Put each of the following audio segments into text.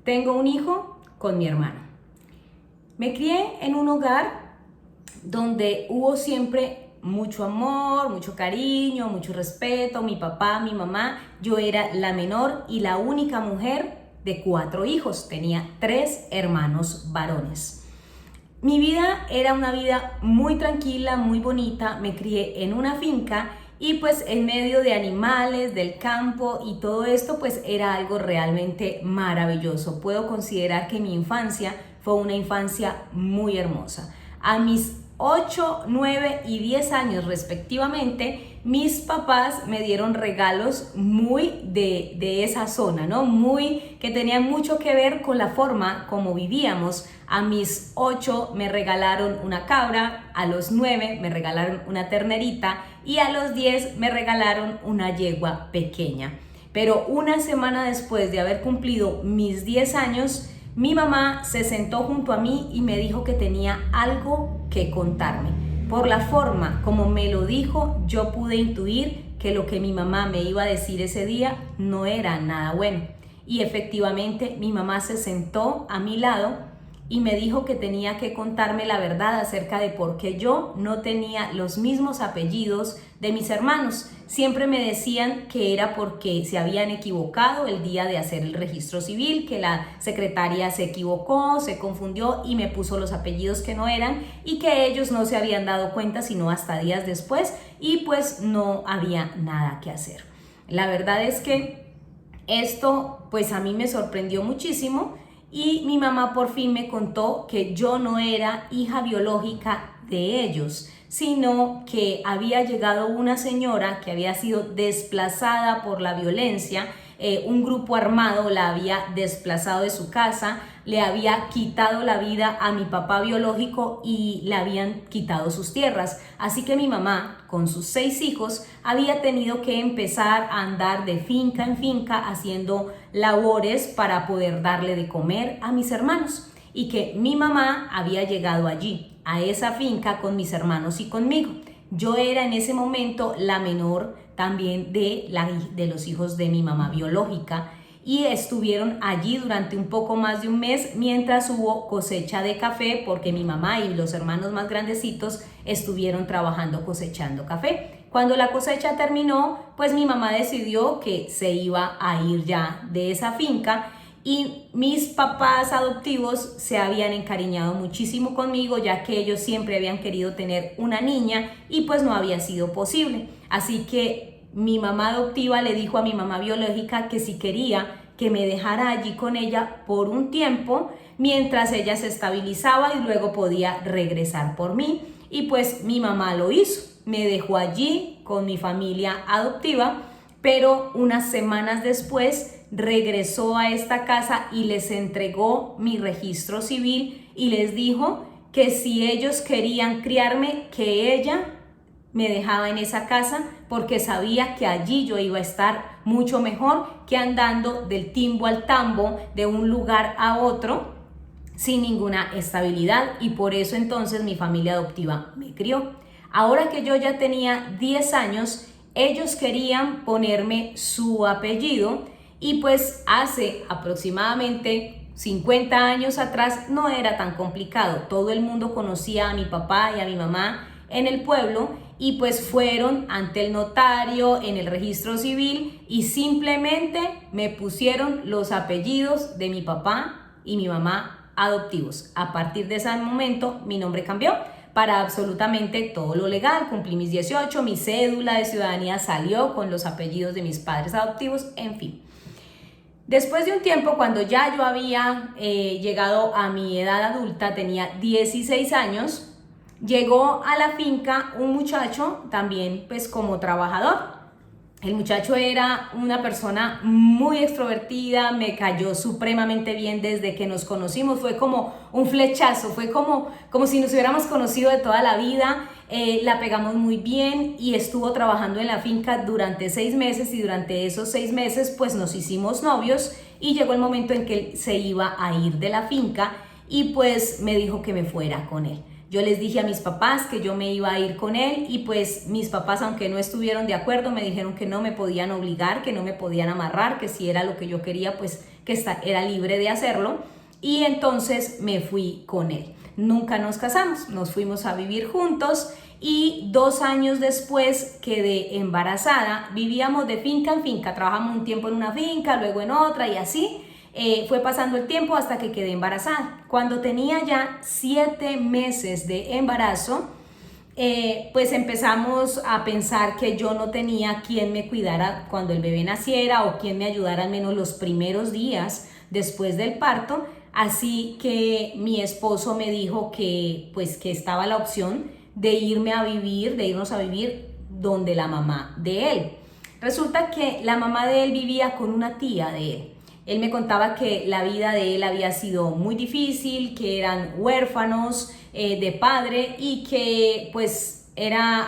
Tengo un hijo con mi hermano. Me crié en un hogar donde hubo siempre mucho amor, mucho cariño, mucho respeto. Mi papá, mi mamá, yo era la menor y la única mujer de 4 hijos. Tenía 3 hermanos varones. Mi vida era una vida muy tranquila, muy bonita. Me crié en una finca y pues en medio de animales, del campo y todo esto pues era algo realmente maravilloso. Puedo considerar que mi infancia fue una infancia muy hermosa. A mis 8, 9 y 10 años respectivamente, mis papás me dieron regalos muy de esa zona, ¿no? Que tenían mucho que ver con la forma como vivíamos. A mis 8 me regalaron una cabra, a los 9 me regalaron una ternerita y a los 10 me regalaron una yegua pequeña. Pero una semana después de haber cumplido mis 10 años, mi mamá se sentó junto a mí y me dijo que tenía algo que contarme. Por la forma como me lo dijo, yo pude intuir que lo que mi mamá me iba a decir ese día no era nada bueno. Y efectivamente mi mamá se sentó a mi lado y me dijo que tenía que contarme la verdad acerca de por qué yo no tenía los mismos apellidos de mis hermanos. Siempre me decían que era porque se habían equivocado el día de hacer el registro civil, que la secretaria se equivocó, se confundió y me puso los apellidos que no eran y que ellos no se habían dado cuenta sino hasta días después y pues no había nada que hacer. La verdad es que esto pues a mí me sorprendió muchísimo. Y mi mamá por fin me contó que yo no era hija biológica de ellos, sino que había llegado una señora que había sido desplazada por la violencia. Un grupo armado la había desplazado de su casa, le había quitado la vida a mi papá biológico y le habían quitado sus tierras. Así que mi mamá, con sus 6 hijos, había tenido que empezar a andar de finca en finca haciendo labores para poder darle de comer a mis hermanos. Y que mi mamá había llegado allí, a esa finca, con mis hermanos y conmigo. Yo era en ese momento la menor también de los hijos de mi mamá biológica y estuvieron allí durante un poco más de un mes mientras hubo cosecha de café porque mi mamá y los hermanos más grandecitos estuvieron trabajando cosechando café. Cuando la cosecha terminó, pues mi mamá decidió que se iba a ir ya de esa finca y mis papás adoptivos se habían encariñado muchísimo conmigo ya que ellos siempre habían querido tener una niña y pues no había sido posible. Así que mi mamá adoptiva le dijo a mi mamá biológica que si quería que me dejara allí con ella por un tiempo mientras ella se estabilizaba y luego podía regresar por mí. Y pues mi mamá lo hizo, me dejó allí con mi familia adoptiva, pero unas semanas después regresó a esta casa y les entregó mi registro civil y les dijo que si ellos querían criarme, que ella me dejaba en esa casa porque sabía que allí yo iba a estar mucho mejor que andando del timbo al tambo, de un lugar a otro, sin ninguna estabilidad, y por eso entonces mi familia adoptiva me crió. Ahora que yo ya tenía 10 años, ellos querían ponerme su apellido y pues hace aproximadamente 50 años atrás no era tan complicado. Todo el mundo conocía a mi papá y a mi mamá en el pueblo y pues fueron ante el notario en el registro civil y simplemente me pusieron los apellidos de mi papá y mi mamá adoptivos. A partir de ese momento mi nombre cambió para absolutamente todo lo legal. Cumplí mis 18, mi cédula de ciudadanía salió con los apellidos de mis padres adoptivos, en fin. Después de un tiempo, cuando ya yo había llegado a mi edad adulta, tenía 16 años, llegó a la finca un muchacho también pues como trabajador. El muchacho era una persona muy extrovertida, me cayó supremamente bien desde que nos conocimos, fue como un flechazo, fue como si nos hubiéramos conocido de toda la vida. La pegamos muy bien y estuvo trabajando en la finca durante 6 meses y durante esos 6 meses pues nos hicimos novios y llegó el momento en que él se iba a ir de la finca y pues me dijo que me fuera con él. Yo les dije a mis papás que yo me iba a ir con él y pues mis papás, aunque no estuvieron de acuerdo, me dijeron que no me podían obligar, que no me podían amarrar, que si era lo que yo quería, pues que era libre de hacerlo. Y entonces me fui con él. Nunca nos casamos, nos fuimos a vivir juntos y 2 años después quedé embarazada. Vivíamos de finca en finca, trabajamos un tiempo en una finca, luego en otra y así. Fue pasando el tiempo hasta que quedé embarazada. Cuando tenía ya 7 meses de embarazo, pues empezamos a pensar que yo no tenía quien me cuidara cuando el bebé naciera o quien me ayudara al menos los primeros días después del parto. Así que mi esposo me dijo que pues que estaba la opción de irnos a vivir donde la mamá de él. Resulta que la mamá de él vivía con una tía de él. Él me contaba que la vida de él había sido muy difícil, que eran huérfanos de padre y que pues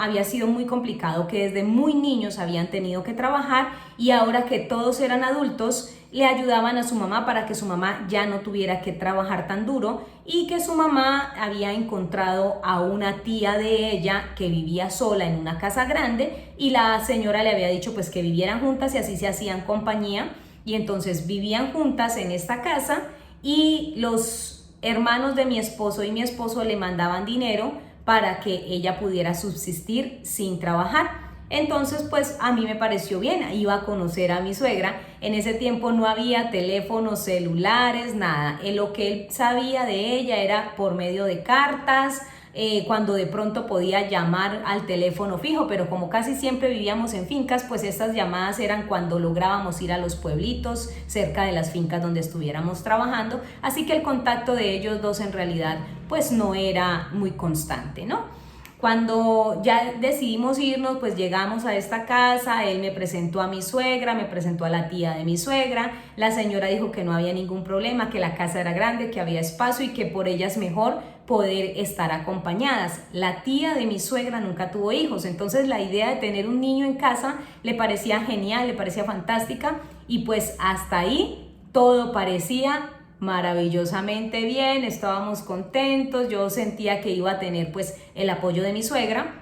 había sido muy complicado, que desde muy niños habían tenido que trabajar y ahora que todos eran adultos le ayudaban a su mamá para que su mamá ya no tuviera que trabajar tan duro y que su mamá había encontrado a una tía de ella que vivía sola en una casa grande y la señora le había dicho pues que vivieran juntas y así se hacían compañía. Y entonces vivían juntas en esta casa y los hermanos de mi esposo y mi esposo le mandaban dinero para que ella pudiera subsistir sin trabajar. Entonces pues a mí me pareció bien, iba a conocer a mi suegra. En ese tiempo no había teléfonos celulares, nada. Lo que él sabía de ella era por medio de cartas, cuando de pronto podía llamar al teléfono fijo, pero como casi siempre vivíamos en fincas, pues estas llamadas eran cuando lográbamos ir a los pueblitos cerca de las fincas donde estuviéramos trabajando, así que el contacto de ellos dos en realidad pues no era muy constante, ¿no? Cuando ya decidimos irnos, pues llegamos a esta casa, él me presentó a mi suegra, me presentó a la tía de mi suegra, la señora dijo que no había ningún problema, que la casa era grande, que había espacio y que por ellas mejor poder estar acompañadas. La tía de mi suegra nunca tuvo hijos, entonces la idea de tener un niño en casa le parecía genial, le parecía fantástica y pues hasta ahí todo parecía maravillosamente bien, estábamos contentos, yo sentía que iba a tener pues el apoyo de mi suegra.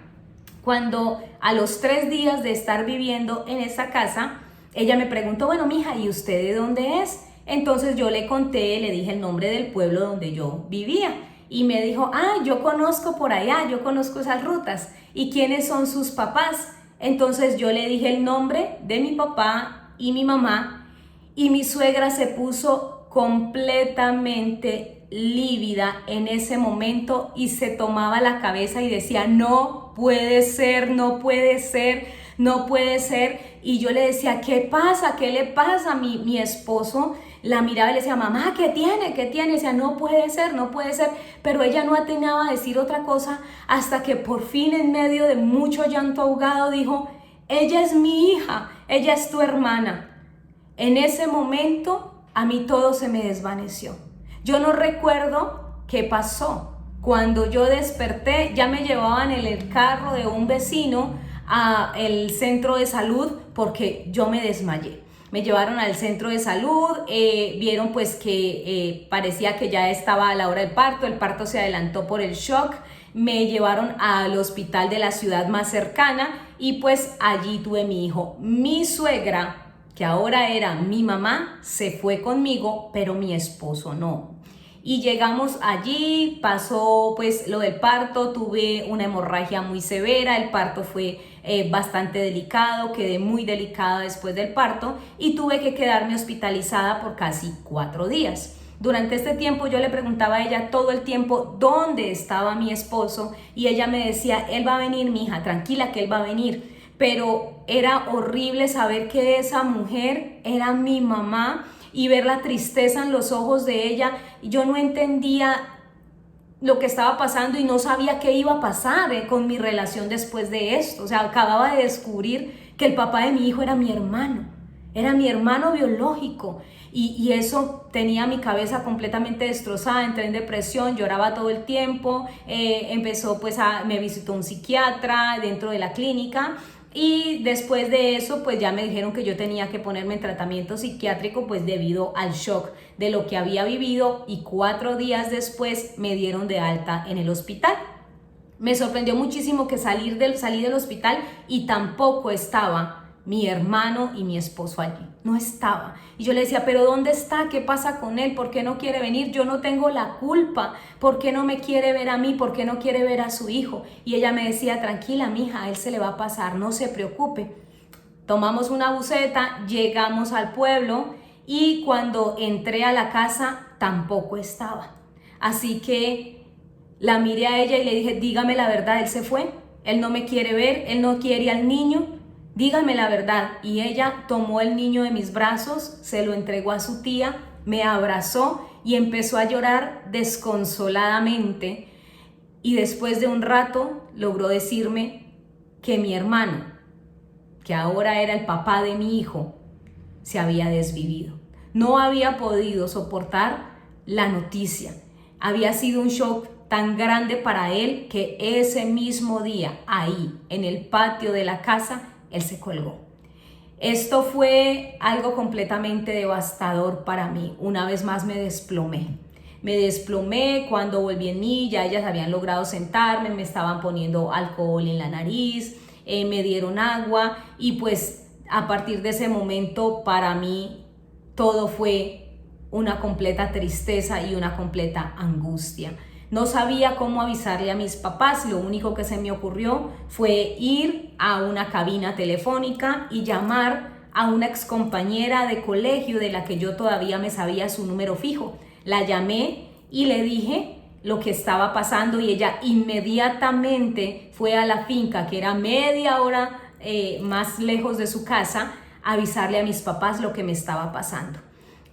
Cuando a los 3 días de estar viviendo en esta casa, ella me preguntó, bueno, mija, ¿y usted de dónde es? Entonces yo le conté, le dije el nombre del pueblo donde yo vivía y me dijo, yo conozco por allá, yo conozco esas rutas. ¿Y quiénes son sus papás? Entonces yo le dije el nombre de mi papá y mi mamá y mi suegra se puso completamente lívida en ese momento y se tomaba la cabeza y decía, no puede ser, no puede ser, no puede ser. Y yo le decía, ¿qué pasa? ¿Qué le pasa? Mi esposo la miraba y le decía, mamá, ¿qué tiene? ¿Qué tiene? Y decía, no puede ser, no puede ser. Pero ella no atinaba a decir otra cosa hasta que por fin en medio de mucho llanto ahogado dijo, ella es mi hija, ella es tu hermana. En ese momento a mí todo se me desvaneció. Yo no recuerdo qué pasó. Cuando yo desperté, ya me llevaban en el carro de un vecino al centro de salud porque yo me desmayé. Me llevaron al centro de salud, vieron pues que parecía que ya estaba a la hora del parto, el parto se adelantó por el shock, me llevaron al hospital de la ciudad más cercana y pues allí tuve mi hijo. Mi suegra, que ahora era mi mamá, se fue conmigo, pero mi esposo no. Y llegamos allí, pasó pues lo del parto, tuve una hemorragia muy severa, el parto fue bastante delicado, quedé muy delicada después del parto y tuve que quedarme hospitalizada por casi 4 días. Durante este tiempo yo le preguntaba a ella todo el tiempo dónde estaba mi esposo y ella me decía, él va a venir, mija, tranquila que él va a venir. Pero era horrible saber que esa mujer era mi mamá y ver la tristeza en los ojos de ella. Yo no entendía lo que estaba pasando y no sabía qué iba a pasar con mi relación después de esto. O sea, acababa de descubrir que el papá de mi hijo era mi hermano biológico. Y eso tenía mi cabeza completamente destrozada, entré en depresión, lloraba todo el tiempo, me visitó un psiquiatra dentro de la clínica. Y después de eso pues ya me dijeron que yo tenía que ponerme en tratamiento psiquiátrico pues debido al shock de lo que había vivido y 4 días después me dieron de alta en el hospital. Me sorprendió muchísimo que salí del hospital y tampoco estaba mi hermano y mi esposo allí, no estaba. Y yo le decía, pero ¿dónde está? ¿Qué pasa con él? ¿Por qué no quiere venir? Yo no tengo la culpa. ¿Por qué no me quiere ver a mí? ¿Por qué no quiere ver a su hijo? Y ella me decía, tranquila, mija, a él se le va a pasar, no se preocupe. Tomamos una buseta, llegamos al pueblo y cuando entré a la casa tampoco estaba. Así que la miré a ella y le dije, dígame la verdad, él se fue, él no me quiere ver, él no quiere al niño. Dígame la verdad. Y ella tomó el niño de mis brazos, se lo entregó a su tía, me abrazó y empezó a llorar desconsoladamente. Y después de un rato logró decirme que mi hermano, que ahora era el papá de mi hijo, se había desvivido. No había podido soportar la noticia. Había sido un shock tan grande para él que ese mismo día, ahí, en el patio de la casa, él se colgó. Esto fue algo completamente devastador para mí. Una vez más me desplomé. Me desplomé cuando volví en mí, ya ellas habían logrado sentarme, me estaban poniendo alcohol en la nariz, me dieron agua y pues a partir de ese momento para mí todo fue una completa tristeza y una completa angustia. No sabía cómo avisarle a mis papás, lo único que se me ocurrió fue ir a una cabina telefónica y llamar a una excompañera de colegio de la que yo todavía me sabía su número fijo. La llamé y le dije lo que estaba pasando y ella inmediatamente fue a la finca, que era media hora más lejos de su casa, a avisarle a mis papás lo que me estaba pasando.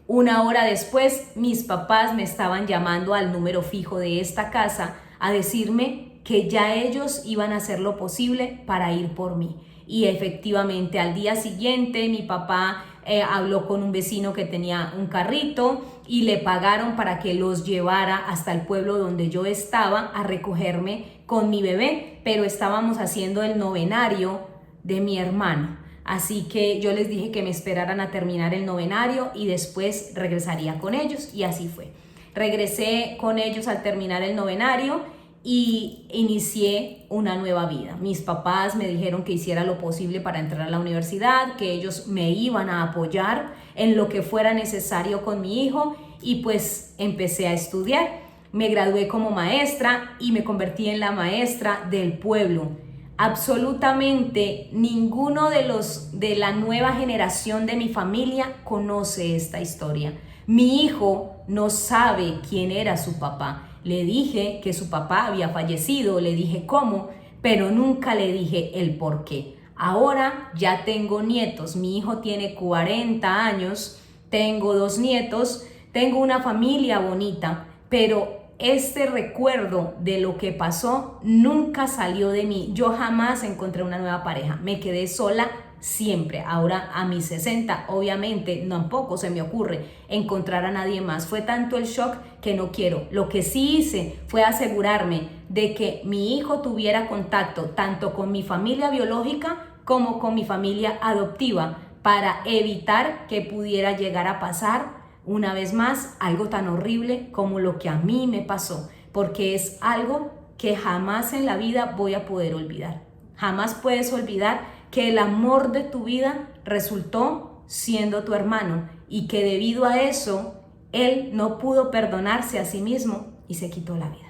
Una hora después, mis papás me estaban llamando al número fijo de esta casa a decirme que ya ellos iban a hacer lo posible para ir por mí. Y efectivamente, al día siguiente, mi papá habló con un vecino que tenía un carrito y le pagaron para que los llevara hasta el pueblo donde yo estaba a recogerme con mi bebé, pero estábamos haciendo el novenario de mi hermano. Así que yo les dije que me esperaran a terminar el novenario y después regresaría con ellos y así fue. Regresé con ellos al terminar el novenario y inicié una nueva vida. Mis papás me dijeron que hiciera lo posible para entrar a la universidad, que ellos me iban a apoyar en lo que fuera necesario con mi hijo y pues empecé a estudiar. Me gradué como maestra y me convertí en la maestra del pueblo. Absolutamente ninguno de la nueva generación de mi familia conoce esta historia. Mi hijo no sabe quién era su papá. Le dije que su papá había fallecido, le dije cómo, pero nunca le dije el por qué. Ahora ya tengo nietos, mi hijo tiene 40 años, tengo 2 nietos, tengo una familia bonita, pero este recuerdo de lo que pasó nunca salió de mí. Yo jamás encontré una nueva pareja, me quedé sola siempre. Ahora a mis 60, obviamente tampoco se me ocurre encontrar a nadie más. Fue tanto el shock que no quiero. Lo que sí hice fue asegurarme de que mi hijo tuviera contacto tanto con mi familia biológica como con mi familia adoptiva para evitar que pudiera llegar a pasar una vez más algo tan horrible como lo que a mí me pasó, porque es algo que jamás en la vida voy a poder olvidar. Jamás puedes olvidar que el amor de tu vida resultó siendo tu hermano y que debido a eso él no pudo perdonarse a sí mismo y se quitó la vida.